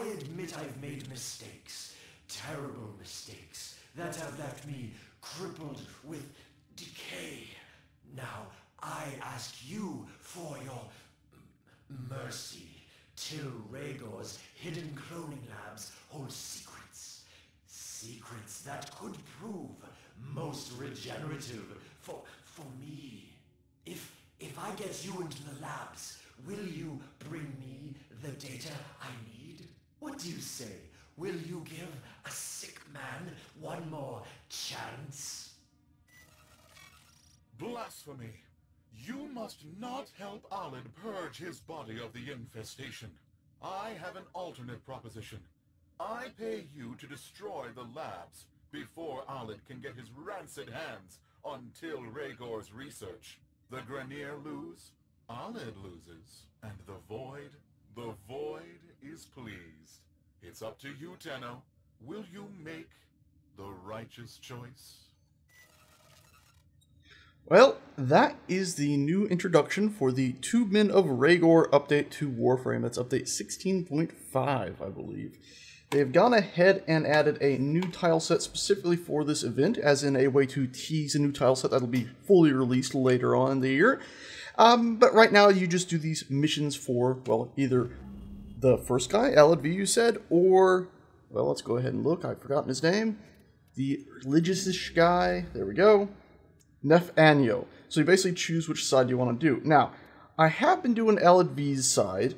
I admit I've made mistakes, terrible mistakes, that have left me crippled with decay. Now, I ask you for your mercy, till Regor's hidden cloning labs hold secrets. Secrets that could prove most regenerative for me. If I get you into the labs, will you bring me the data I need? What do you say? Will you give a sick man one more chance? Blasphemy! You must not help Alid purge his body of the infestation. I have an alternate proposition. I pay you to destroy the labs before Alid can get his rancid hands on Till Regor's research. The Grenier lose, Alid loses, and the Void is pleased. It's up to you, Tenno. Will you make the righteous choice? Well, that is the new introduction for the Tube Men of Regor update to Warframe. That's update 16.5, I believe. They've gone ahead and added a new tile set specifically for this event, as in a way to tease a new tile set that'll be fully released later on in the year. But right now you just do these missions for, well, either the first guy, Alid V, you said, or, well, let's go ahead and look. I've forgotten his name. The religious-ish guy. There we go. Nef Anyo. So you basically choose which side you want to do. Now, I have been doing Alid V's side,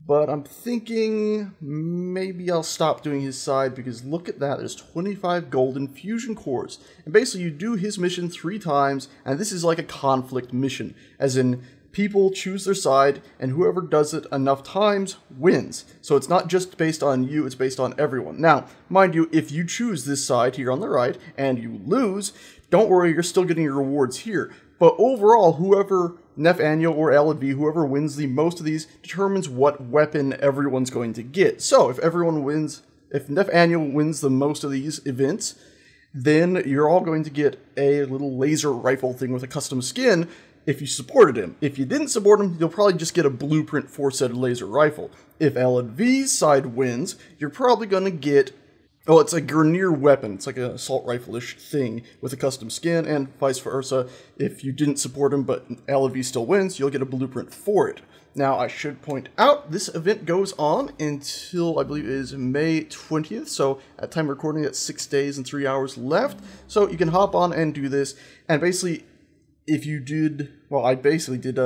but I'm thinking maybe I'll stop doing his side because look at that, there's 25 golden fusion cores. And basically you do his mission 3 times, and this is like a conflict mission, as in people choose their side, and whoever does it enough times wins. So it's not just based on you, it's based on everyone. Now, mind you, if you choose this side here on the right, and you lose, don't worry, you're still getting your rewards here. But overall, whoever, Nef Anyo or Alid V, whoever wins the most of these, determines what weapon everyone's going to get. So if everyone wins, if Nef Anyo wins the most of these events, then you're all going to get a little laser rifle thing with a custom skin if you supported him. If you didn't support him, you'll probably just get a blueprint 4-sided laser rifle. If Alid V's side wins, you're probably going to get, oh, it's a Grenier weapon. It's like an assault rifle-ish thing with a custom skin, and vice versa. If you didn't support him, but Alid V still wins, you'll get a blueprint for it. Now, I should point out, this event goes on until, I believe it is May 20th, so at time of recording, that's 6 days and 3 hours left. So you can hop on and do this, and basically, if you did, well, I basically did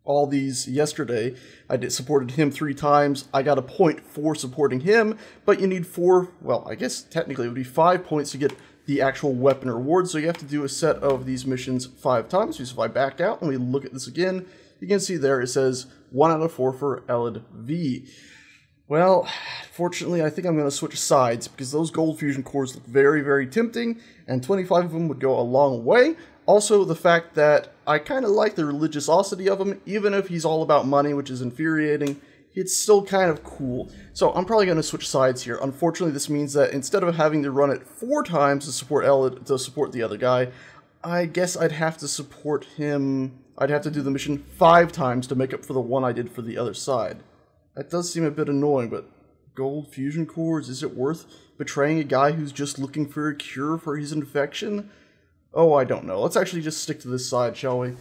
all these yesterday. I supported him 3 times. I got a point for supporting him, but you need 4, well, I guess technically it would be 5 points to get the actual weapon reward, so you have to do a set of these missions 5 times. So if I back out and we look at this again, you can see there it says 1 out of 4 for Alid V. Well, fortunately, I think I'm going to switch sides, because those gold fusion cores look very, very tempting, and 25 of them would go a long way. Also, the fact that I kind of like the religiosity of him, even if he's all about money, which is infuriating, it's still kind of cool. So I'm probably going to switch sides here. Unfortunately, this means that instead of having to run it 4 times to support to support the other guy, I guess I'd have to support him. I'd have to do the mission 5 times to make up for the one I did for the other side. That does seem a bit annoying, but gold fusion cores, is it worth betraying a guy who's just looking for a cure for his infection? Oh, I don't know. Let's actually just stick to this side, shall we?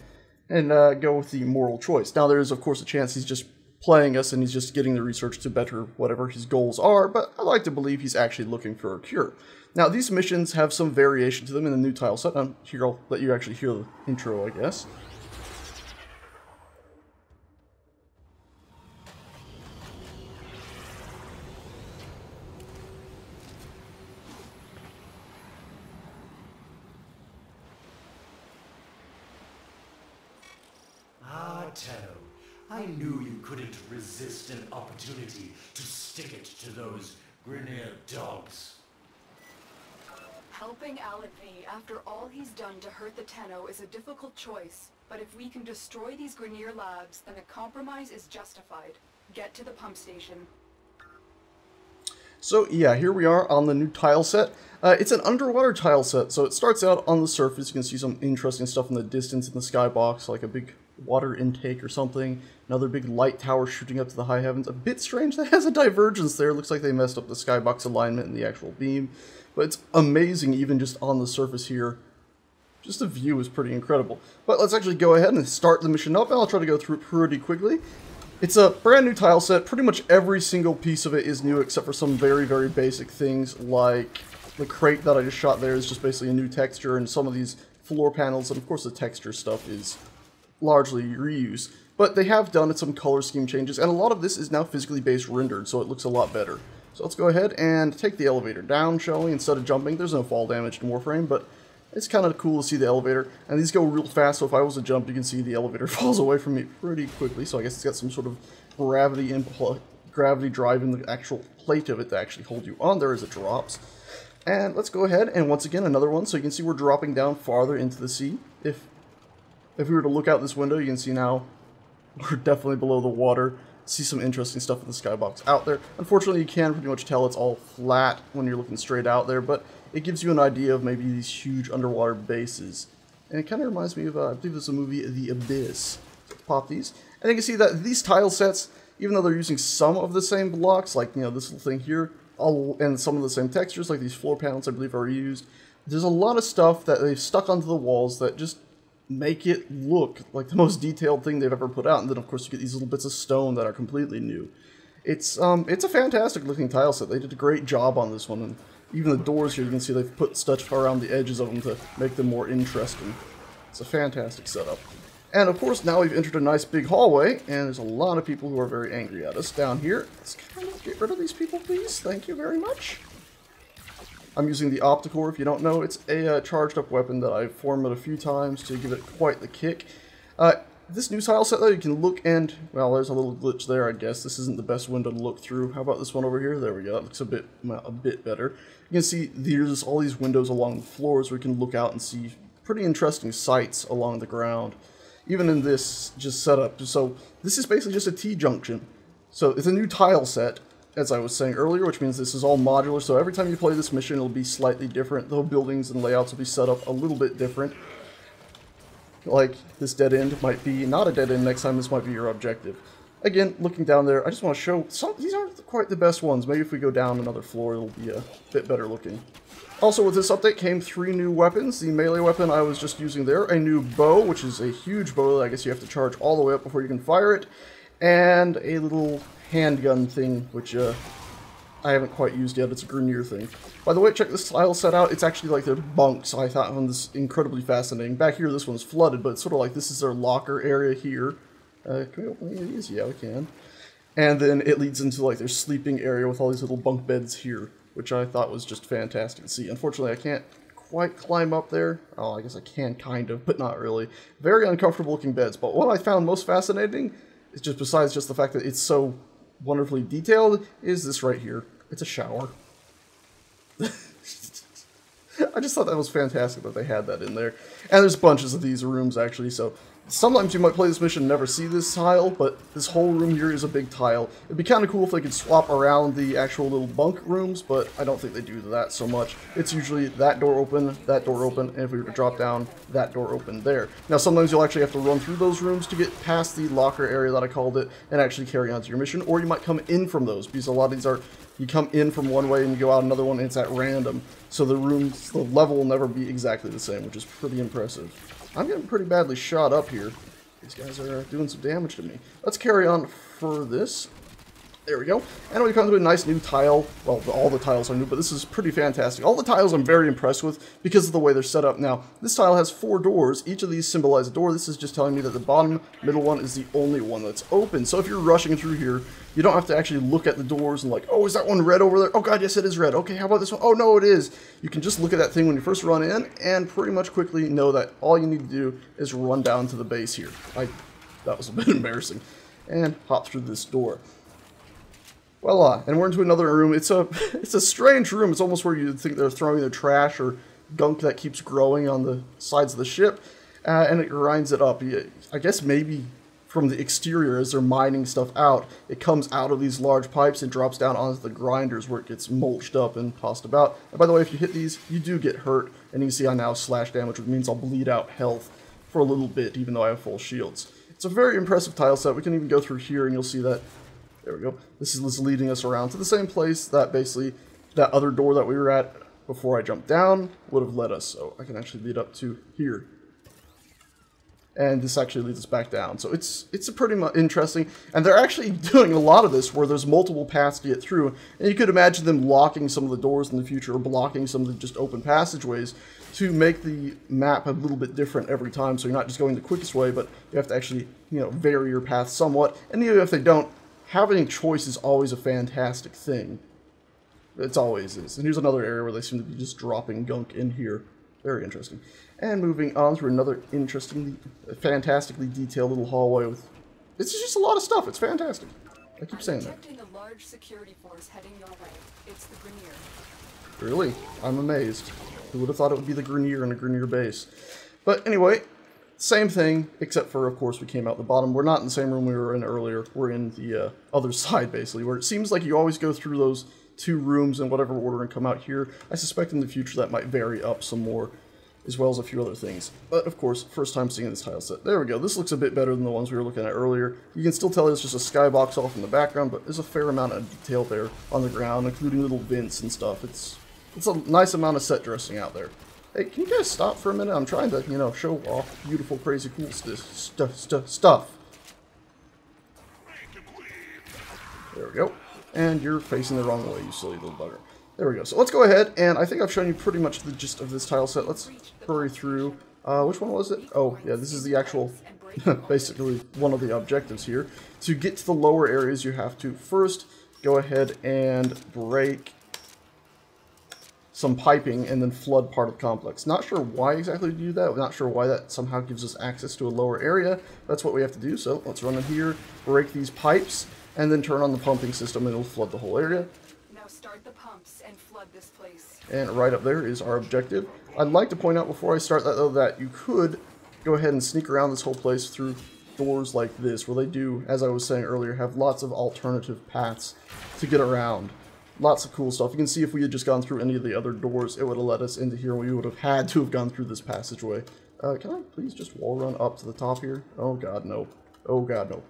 And go with the moral choice. Now, there is, of course, a chance he's just playing us and he's just getting the research to better whatever his goals are, but I like to believe he's actually looking for a cure. Now, these missions have some variation to them in the new tile set. Here, I'll let you actually hear the intro, I guess. Tenno, I knew you couldn't resist an opportunity to stick it to those Grenier dogs. Helping Alid V after all he's done to hurt the Tenno is a difficult choice, but if we can destroy these Grenier labs, then a compromise is justified. Get to the pump station. So yeah, here we are on the new tile set. It's an underwater tile set, so it starts out on the surface. You can see some interesting stuff in the distance in the skybox, like a big water intake or something. Another big light tower shooting up to the high heavens. A bit strange that has a divergence there. Looks like they messed up the skybox alignment and the actual beam. But it's amazing even just on the surface here. Just the view is pretty incredible. But let's actually go ahead and start the mission up, and I'll try to go through it pretty quickly. It's a brand new tile set. Pretty much every single piece of it is new except for some very, very basic things like the crate that I just shot there is just basically a new texture, and some of these floor panels, and of course the texture stuff is largely reused. But they have done some color scheme changes, and a lot of this is now physically based rendered, so it looks a lot better. So let's go ahead and take the elevator down, shall we, instead of jumping. There's no fall damage in Warframe, but it's kind of cool to see the elevator. And these go real fast, so if I was to jump, you can see the elevator falls away from me pretty quickly. So I guess it's got some sort of gravity drive in the actual plate of it to actually hold you on there as it drops. And let's go ahead and once again another one, so you can see we're dropping down farther into the sea. If we were to look out this window, you can see now we're definitely below the water. See some interesting stuff in the skybox out there. Unfortunately, you can pretty much tell it's all flat when you're looking straight out there, but it gives you an idea of maybe these huge underwater bases. And it kind of reminds me of, I believe it's a movie, The Abyss. So pop these. And you can see that these tile sets, even though they're using some of the same blocks, like, you know, this little thing here, and some of the same textures, like these floor panels I believe are used, there's a lot of stuff that they've stuck onto the walls that just make it look like the most detailed thing they've ever put out. And then of course you get these little bits of stone that are completely new. It's a fantastic looking tile set. They did a great job on this one, and even the doors here, you can see they've put stuff around the edges of them to make them more interesting. It's a fantastic setup. And of course now we've entered a nice big hallway, and there's a lot of people who are very angry at us down here. Let's kind of get rid of these people, please. Thank you very much. I'm using the Opticore, if you don't know. It's a charged up weapon that I've formed a few times to give it quite the kick. This new tile set though, you can look and, well, there's a little glitch there, I guess. This isn't the best window to look through. How about this one over here? There we go. That looks a bit better. You can see there's all these windows along the floors where you can look out and see pretty interesting sights along the ground. Even in this just setup. So this is basically just a T-junction. So it's a new tile set, as I was saying earlier, which means this is all modular, so every time you play this mission it'll be slightly different. The buildings and layouts will be set up a little bit different. Like, this dead end might be not a dead end next time, this might be your objective. Again, looking down there, I just want to show, these aren't quite the best ones. Maybe if we go down another floor it'll be a bit better looking. Also with this update came 3 new weapons. The melee weapon I was just using there, a new bow, which is a huge bow that I guess you have to charge all the way up before you can fire it, and a little handgun thing, which I haven't quite used yet. It's a Grenier thing. By the way, check this tile set out. It's actually like their bunks. I found this incredibly fascinating. Back here, this one's flooded, but it's sort of like this is their locker area here. Can we open any of these? Yeah, we can. And then it leads into like their sleeping area with all these little bunk beds here, which I thought was just fantastic to see. Unfortunately, I can't quite climb up there. Oh, I guess I can kind of, but not really. Very uncomfortable looking beds. But what I found most fascinating is just besides just the fact that it's so wonderfully detailed is this right here. It's a shower. I just thought that was fantastic that they had that in there. And there's bunches of these rooms actually, so sometimes you might play this mission and never see this tile, but this whole room here is a big tile. It'd be kind of cool if they could swap around the actual little bunk rooms, but I don't think they do that so much. It's usually that door open, and if we were to drop down, that door open there. Now sometimes you'll actually have to run through those rooms to get past the locker area that I called it, and actually carry on to your mission, or you might come in from those, because a lot of these are, you come in from one way and you go out another one, and it's at random. So the level will never be exactly the same, which is pretty impressive. I'm getting pretty badly shot up here. These guys are doing some damage to me. Let's carry on for this. There we go. And we come to a nice new tile. Well, all the tiles are new, but this is pretty fantastic. All the tiles I'm very impressed with because of the way they're set up. Now, this tile has 4 doors. Each of these symbolize a door. This is just telling me that the bottom middle one is the only one that's open. So if you're rushing through here, you don't have to actually look at the doors and like, oh, is that one red over there? Oh god, yes it is red. Okay, how about this one? Oh no, it is. You can just look at that thing when you first run in and pretty much quickly know that all you need to do is run down to the base here. That was a bit embarrassing. And hop through this door. Voila, and we're into another room. It's a strange room. It's almost where you'd think they're throwing their trash or gunk that keeps growing on the sides of the ship, and it grinds it up. I guess maybe from the exterior, as they're mining stuff out, it comes out of these large pipes and drops down onto the grinders where it gets mulched up and tossed about. And by the way, if you hit these, you do get hurt, and you can see I now slash damage, which means I'll bleed out health for a little bit, even though I have full shields. It's a very impressive tile set. We can even go through here and you'll see that, there we go. This is leading us around to the same place that basically that other door that we were at before I jumped down would have led us. So I can actually lead up to here. And this actually leads us back down. So it's a pretty much interesting. And they're actually doing a lot of this where there's multiple paths to get through. And you could imagine them locking some of the doors in the future or blocking some of the just open passageways to make the map a little bit different every time. So you're not just going the quickest way, but you have to actually, you know, vary your path somewhat. And even if they don't, having choice is always a fantastic thing. It always is. And here's another area where they seem to be just dropping gunk in here. Very interesting. And moving on through another fantastically detailed little hallway with... It's just a lot of stuff. It's fantastic. I keep saying that. Detecting a large security force heading your way. It's the Grenier. Really? I'm amazed. Who would have thought it would be the Grenier and a Grenier base? But anyway, same thing, except for, of course, we came out the bottom. We're not in the same room we were in earlier. We're in the other side, basically, where it seems like you always go through those 2 rooms in whatever order and come out here. I suspect in the future that might vary up some more, as well as a few other things. But, of course, first time seeing this tile set. There we go. This looks a bit better than the ones we were looking at earlier. You can still tell it's just a skybox off in the background, but there's a fair amount of detail there on the ground, including little vents and stuff. It's a nice amount of set dressing out there. Hey, can you guys stop for a minute? I'm trying to, you know, show off beautiful, crazy, cool stuff. There we go. And you're facing the wrong way, you silly little bugger. There we go. So let's go ahead, and I think I've shown you pretty much the gist of this tile set. Let's hurry through. Which one was it? Oh, yeah, this is the actual, basically, one of the objectives here. To get to the lower areas, you have to first go ahead and break some piping and then flood part of the complex. Not sure why exactly to do that. I'm not sure why that somehow gives us access to a lower area. That's what we have to do. So let's run in here, break these pipes, and then turn on the pumping system and it'll flood the whole area. Now start the pumps and flood this place. And right up there is our objective. I'd like to point out before I start that, though, that you could go ahead and sneak around this whole place through doors like this, where they do, as I was saying earlier, have lots of alternative paths to get around. Lots of cool stuff. You can see if we had just gone through any of the other doors, it would have led us into here. We would have had to have gone through this passageway. Can I please just wall run up to the top here? Oh god, no. Oh god, no.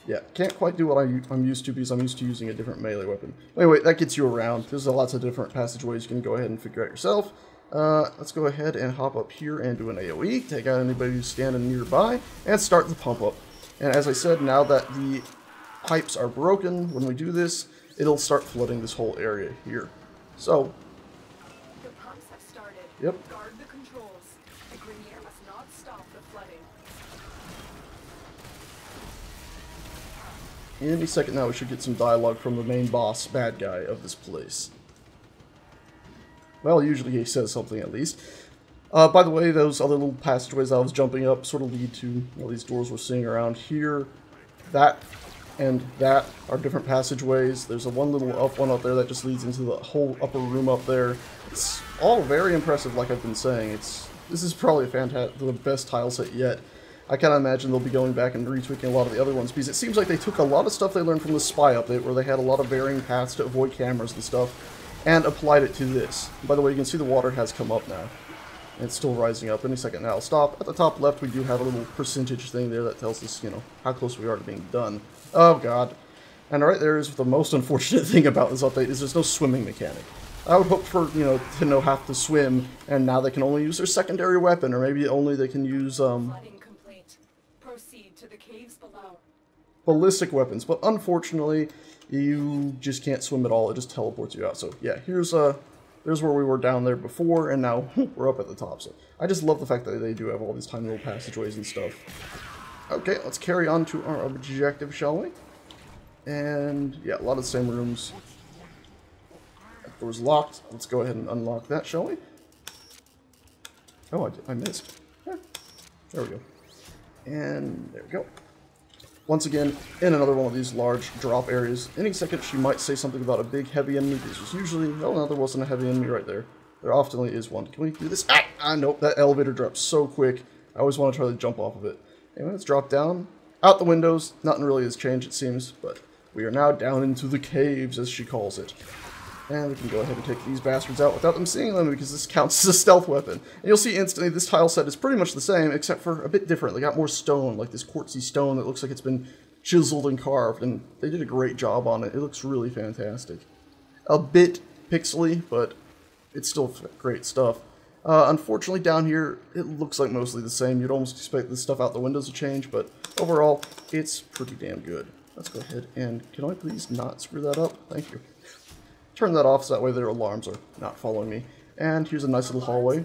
Yeah, can't quite do what I'm used to because I'm used to using a different melee weapon. Anyway, that gets you around. There's lots of different passageways you can go ahead and figure out yourself. Let's go ahead and hop up here and do an AoE, take out anybody who's standing nearby, and start the pump up. And as I said, now that the pipes are broken, when we do this, it'll start flooding this whole area here. So, The pumps have started. Yep. Guard the controls. The Grenier must not stop the flooding. any second now we should get some dialogue from the main boss, bad guy of this place. Well, usually he says something at least. By the way, those other little passageways I was jumping up sort of lead to these doors we're seeing around here. That and that are different passageways. There's a one up there that just leads into the whole upper room up there. It's all very impressive, like I've been saying. This is probably the best tile set yet. I kind of imagine they'll be going back and retweaking a lot of the other ones, because it seems like they took a lot of stuff they learned from the Spy update, where they had a lot of varying paths to avoid cameras and stuff, and applied it to this. By the way, you can see the water has come up now. And it's still rising up. Any second now it'll stop. At the top left, we do have a little percentage thing there that tells us, how close we are to being done. Oh, God. And right there is the most unfortunate thing about this update, is there's no swimming mechanic. I would hope for, to know how to swim, and now they can only use their secondary weapon, or maybe only they can use, Flooding complete. Proceed to the caves below. ballistic weapons. But unfortunately, you just can't swim at all. It just teleports you out. So, yeah, there's where we were down there before, and now we're up at the top. So I just love the fact that they do have all these tiny little passageways and stuff. Okay, let's carry on to our objective, shall we? And, yeah, a lot of the same rooms. That door's locked. Let's go ahead and unlock that, shall we? Oh, I missed. There we go. And there we go. Once again, in another one of these large drop areas. Any second, she might say something about a big, heavy enemy. There's usually... Oh, no, there wasn't a heavy enemy right there. There often is one. Can we do this? Nope, that elevator drops so quick. I always want to try to jump off of it. Anyway, let's drop down. Out the windows. Nothing really has changed, it seems. But we are now down into the caves, as she calls it. And we can go ahead and take these bastards out without them seeing them because this counts as a stealth weapon. And you'll see instantly this tile set is pretty much the same except for a bit different. They got more stone, like this quartzy stone that looks like it's been chiseled and carved, and they did a great job on it. It looks really fantastic. A bit pixely, but it's still great stuff. Unfortunately, down here, it looks like mostly the same. You'd almost expect this stuff out the windows to change, but overall, it's pretty damn good. Let's go ahead and, can I please not screw that up? Thank you. Turn that off so that way their alarms are not following me. And here's a nice little hallway.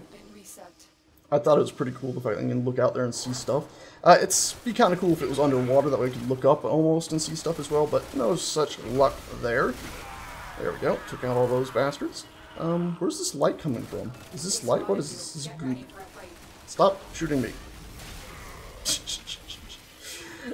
I thought it was pretty cool the fact that you can look out there and see stuff. It'd be kind of cool if it was underwater, that way you could look up almost and see stuff as well, but no such luck there. There we go, took out all those bastards. Where's this light coming from? Is this light? What is this? This is goop. Stop shooting me.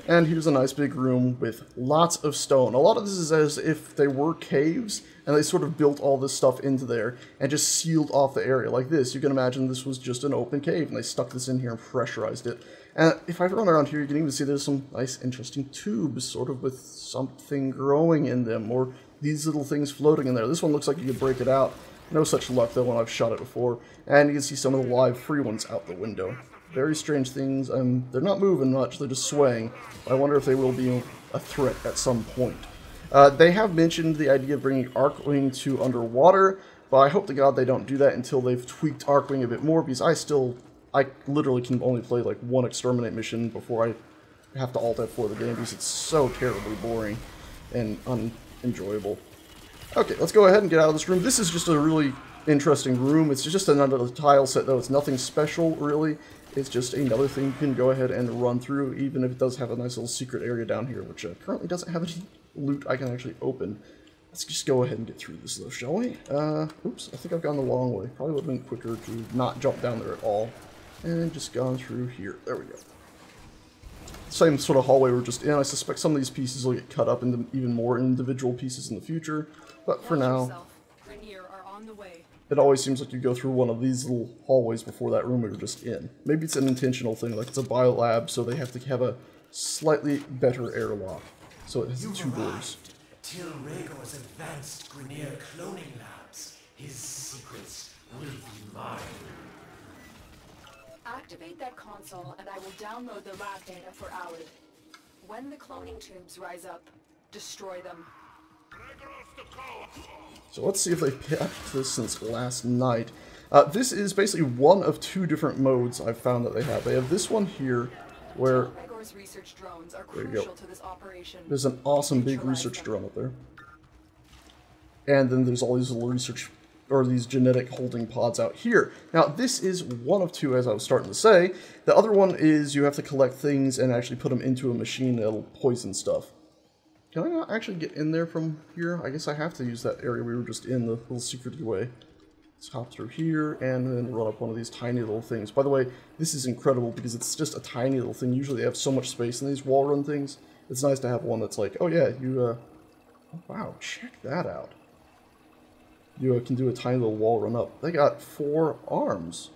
And here's a nice big room with lots of stone. A lot of this is as if they were caves, and they sort of built all this stuff into there and just sealed off the area like this. You can imagine this was just an open cave, and they stuck this in here and pressurized it. And if I run around here, you can even see there's some nice, interesting tubes, sort of with something growing in them, or these little things floating in there. This one looks like you could break it out. No such luck, though, when I've shot it before. And you can see some of the live free ones out the window. Very strange things. They're not moving much, they're just swaying. I wonder if they will be a threat at some point. They have mentioned the idea of bringing Arcwing to underwater, but I hope to God they don't do that until they've tweaked Arcwing a bit more, because I literally can only play like one exterminate mission before I have to alt F4 the game, because it's so terribly boring and unenjoyable. Okay, let's go ahead and get out of this room. This is just a really interesting room. It's just another tile set, though. It's nothing special, really. It's just another thing you can go ahead and run through, even if it does have a nice little secret area down here, which currently doesn't have any loot I can actually open. Let's just go ahead and get through this, though, shall we? Oops, I think I've gone the long way. Probably would have been quicker to not jump down there at all. And just gone through here. There we go. Same sort of hallway we're just in. I suspect some of these pieces will get cut up into even more individual pieces in the future. But for now, it always seems like you go through one of these little hallways before that room we were just in. Maybe it's an intentional thing, like it's a biolab, so they have to have a slightly better airlock. So it has two doors. Till Regor's advanced Grineer cloning labs, his secrets will be mine. Activate that console and I will download the lab data for Alid. When the cloning tubes rise up, destroy them. So let's see if they've patched this since last night. This is basically one of two different modes I've found that they have. They have this one here, where Regor's research drones are there you crucial go. to this operation. There's an awesome big research drone up there. And then there's all these little research, or these genetic holding pods out here. Now, this is one of two, as I was starting to say. The other one is you have to collect things and actually put them into a machine that'll poison stuff. Can I not actually get in there from here? I guess I have to use that area we were just in, the little secret way. Let's hop through here and then run up one of these tiny little things. By the way, this is incredible because it's just a tiny little thing. Usually they have so much space in these wall run things. It's nice to have one that's like, oh yeah, you, oh, wow, check that out. You can do a tiny little wall run up. They got 4 arms.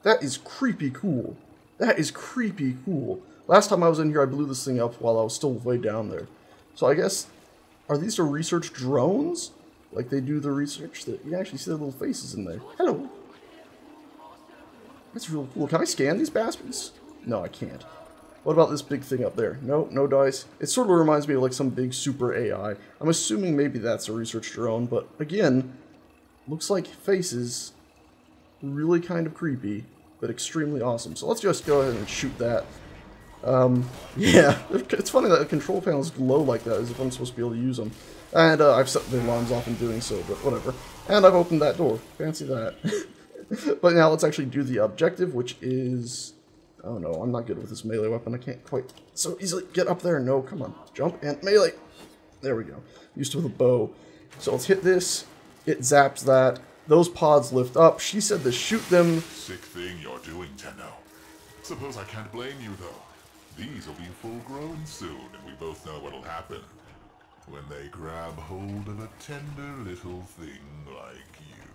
That is creepy cool. That is creepy cool. Last time I was in here, I blew this thing up while I was still way down there. So I guess, are these the research drones? Like they do the research that you can actually see their little faces in there. Hello. That's really cool. Can I scan these bastards? No, I can't. What about this big thing up there? No, no dice. It sort of reminds me of like some big super AI. I'm assuming maybe that's a research drone, but again, looks like faces. Really kind of creepy, but extremely awesome. So let's just go ahead and shoot that. Yeah, it's funny that the control panels glow like that as if I'm supposed to be able to use them. And I've set the alarms off in doing so, but whatever. And I've opened that door. Fancy that. But now let's actually do the objective, which is... Oh no, I'm not good with this melee weapon. I can't quite so easily get up there. No, come on. Jump and melee. There we go. Used to with a bow. So let's hit this. It zaps that. Those pods lift up. She said to shoot them. Sick thing you're doing, Tenno. Suppose I can't blame you, though. These will be full-grown soon, and we both know what'll happen. When they grab hold of a tender little thing like you.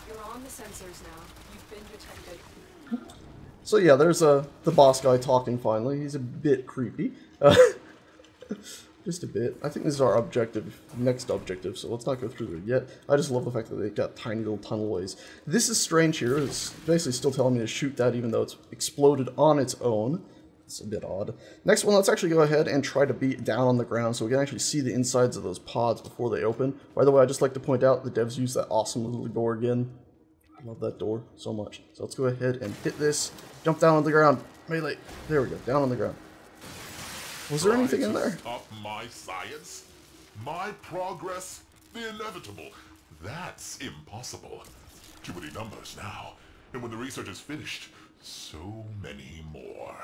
You're on the sensors now. You've been detected. So yeah, there's the boss guy talking finally. He's a bit creepy. Just a bit. I think this is our objective, next objective, so let's not go through there yet. I just love the fact that they got tiny little tunnel ways. This is strange here. It's basically still telling me to shoot that even though it's exploded on its own. It's a bit odd. Next one, let's actually go ahead and try to beat down on the ground so we can actually see the insides of those pods before they open. By the way, I'd just like to point out the devs use that awesome little door again. I love that door so much. So let's go ahead and hit this. Jump down on the ground. Melee. There we go. Down on the ground. Was there anything in there? Stop my science? My progress? The inevitable? That's impossible. Too many numbers now. And when the research is finished, so many more.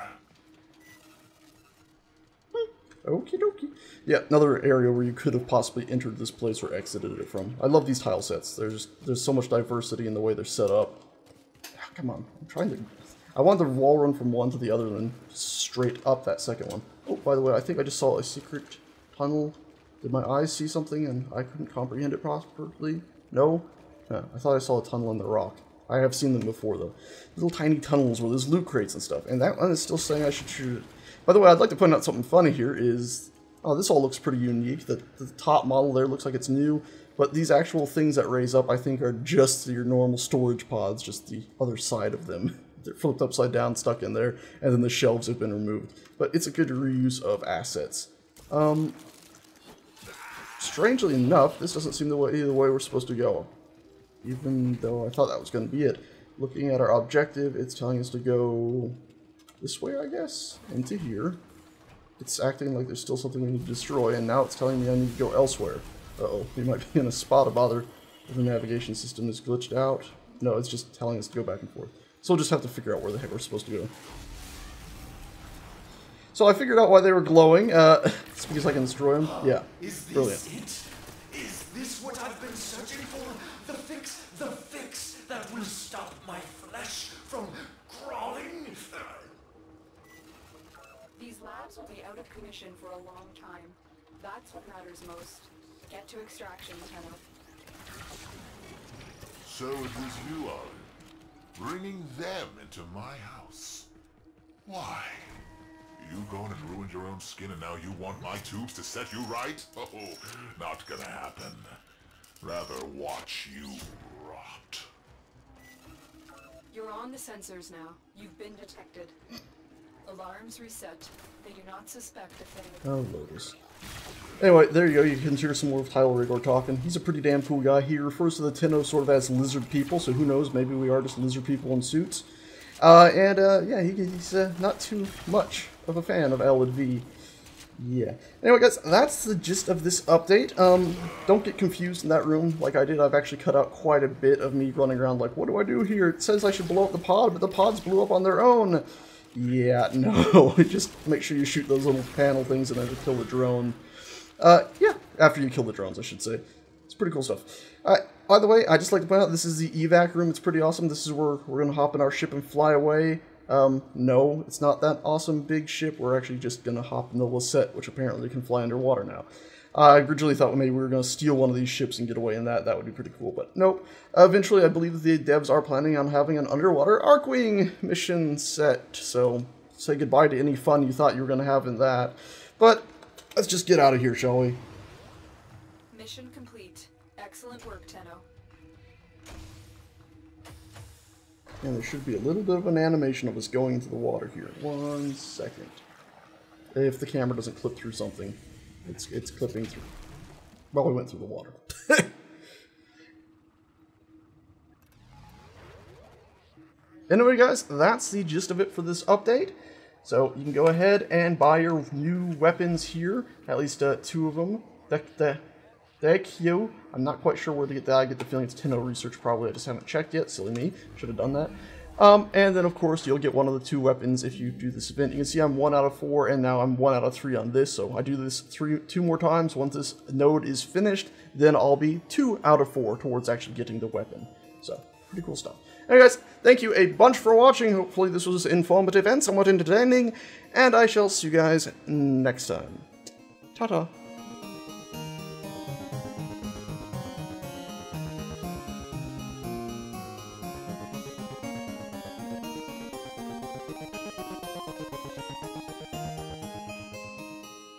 Okie dokie. Yeah, another area where you could have possibly entered this place or exited it from. I love these tile sets. There's so much diversity in the way they're set up. Ah, come on, I'm trying to... I want the wall run from one to the other and then straight up that second one. Oh, by the way, I think I just saw a secret tunnel. Did my eyes see something and I couldn't comprehend it properly? No? Yeah, I thought I saw a tunnel in the rock. I have seen them before, though. Little tiny tunnels where there's loot crates and stuff. And that one is still saying I should shoot it. By the way, I'd like to point out something funny here is... Oh, this all looks pretty unique. The top model there looks like it's new. But these actual things that raise up, I think, are just your normal storage pods. Just the other side of them. They're flipped upside down, stuck in there. And then the shelves have been removed. But it's a good reuse of assets. Strangely enough, this doesn't seem the way we're supposed to go. Even though I thought that was going to be it. Looking at our objective, it's telling us to go this way, I guess, into here. It's acting like there's still something we need to destroy, and now it's telling me I need to go elsewhere. Uh-oh, we might be in a spot of bother if the navigation system is glitched out. No, it's just telling us to go back and forth. So we'll just have to figure out where the heck we're supposed to go. So I figured out why they were glowing. It's because I can destroy them. Yeah, brilliant. Is this what I've been searching for? The fix that will stop my flesh from crawling? These labs will be out of commission for a long time. That's what matters most. Get to extraction, Tenno. So it was you, Ollie, bringing them into my house. Why? You gone and ruined your own skin and now you want my tubes to set you right? Oh, not gonna happen. Rather watch you rot. You're on the sensors now. You've been detected. Alarms reset. They do not suspect a thing. Oh, Lotus. Anyway, there you go. You can hear some more of Tyler Regor talking. He's a pretty damn cool guy. He refers to the Tenno sort of as lizard people, so who knows? Maybe we are just lizard people in suits. Yeah, he's not too much of a fan of L and V. Yeah. Anyway, guys, that's the gist of this update. Don't get confused in that room like I did. I've actually cut out quite a bit of me running around like, what do I do here? It says I should blow up the pod, but the pods blew up on their own. Yeah, no. Just make sure you shoot those little panel things and then kill the drone. Yeah, after you kill the drones, I should say. It's pretty cool stuff. By the way, I'd just like to point out, this is the evac room. It's pretty awesome. This is where we're going to hop in our ship and fly away. No, it's not that awesome big ship. We're actually just going to hop in the Lisette, which apparently can fly underwater now. I originally thought maybe we were going to steal one of these ships and get away in that. That would be pretty cool, but nope. Eventually, I believe the devs are planning on having an underwater Arcwing mission set. So, say goodbye to any fun you thought you were going to have in that. But, let's just get out of here, shall we? Mission complete. Excellent work, Tenno. And there should be a little bit of an animation of us going into the water here. 1 second. If the camera doesn't clip through something, it's clipping through. Well, we went through the water. Anyway, guys, that's the gist of it for this update. So you can go ahead and buy your new weapons here. At least 2 of them. Thank you. I'm not quite sure where to get that. I get the feeling it's Tenno research probably. I just haven't checked yet. Silly me. Should have done that. And then, of course, you'll get one of the 2 weapons if you do this event. You can see I'm 1 out of 4, and now I'm 1 out of 3 on this. So I do this 2 more times. Once this node is finished, then I'll be 2 out of 4 towards actually getting the weapon. So, pretty cool stuff. Anyway, guys, thank you a bunch for watching. Hopefully this was informative and somewhat entertaining. And I shall see you guys next time. Ta-ta.